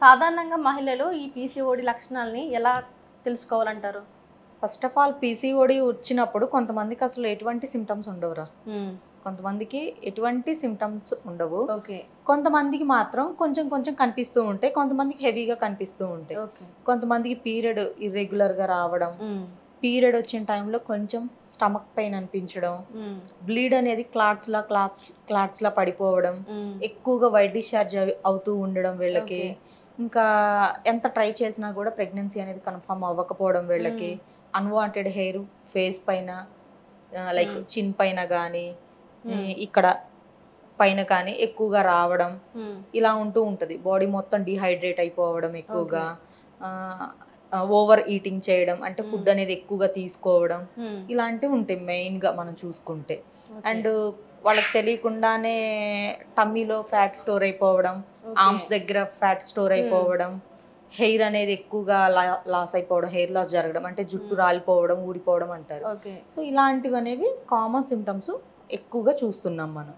సాధారణంగా మహిళలు ఈ పీసీఓడి లక్షణాలని ఎలా తెలుసుకోవాలంటారు? ఫస్ట్ ఆఫ్ ఆల్ పీసీఓడి వచ్చినప్పుడు కొంతమందికి అసలు ఎటువంటి సిమ్టమ్స్ ఉండవురా. కొంతమందికి ఎటువంటి సిమ్టమ్స్ ఉండవు. ఓకే. కొంతమందికి మాత్రం కొంచెం కొంచెం కనిపిస్తూ ఉంటాయి. కొంతమందికి హెవీగా కనిపిస్తూ ఉంటాయి. ఓకే. కొంతమందికి పీరియడ్ ఇర్రెగ్యులర్‌గా రావడం, పీరియడ్ వచ్చిన టైంలో కొంచెం స్టమక్ పెయిన్ అనిపించడం, బ్లీడ్ అనేది క్లాట్స్‌లా పడిపోవడం, ఎక్కువగా వైట్ డిశ్చార్జ్ అవుతూ ఉండడం వీళ్ళకి. ఇంకా ఎంత ట్రై చేసినా కూడా ప్రెగ్నెన్సీ అనేది కన్ఫర్మ్ అవ్వకపోవడం వీళ్ళకి. అన్‌వాంటెడ్ హెయిర్ ఫేస్ పైన లైక్ చిన్ పైన గానీ, ఇక్కడ పైన కానీ ఎక్కువగా రావడం, ఇలా ఉంటూ ఉంటుంది. బాడీ మొత్తం డీహైడ్రేట్ అయిపోవడం ఎక్కువగా, ఓవర్ ఈటింగ్ చేయడం, అంటే ఫుడ్ అనేది ఎక్కువగా తీసుకోవడం, ఇలాంటివి ఉంటాయి మెయిన్గా మనం చూసుకుంటే. అండ్ వాళ్ళకి తెలియకుండానే టమ్మీలో ఫ్యాట్ స్టోర్ అయిపోవడం, ఆర్మ్స్ దగ్గర ఫ్యాట్ స్టోర్ అయిపోవడం, హెయిర్ అనేది ఎక్కువగా లాస్ అయిపోవడం, హెయిర్ లాస్ జరగడం, అంటే జుట్టు రాలిపోవడం, ఊడిపోవడం అంటారు. సో ఇలాంటివి అనేవి కామన్ సిమ్టమ్స్ ఎక్కువగా చూస్తున్నాం మనం.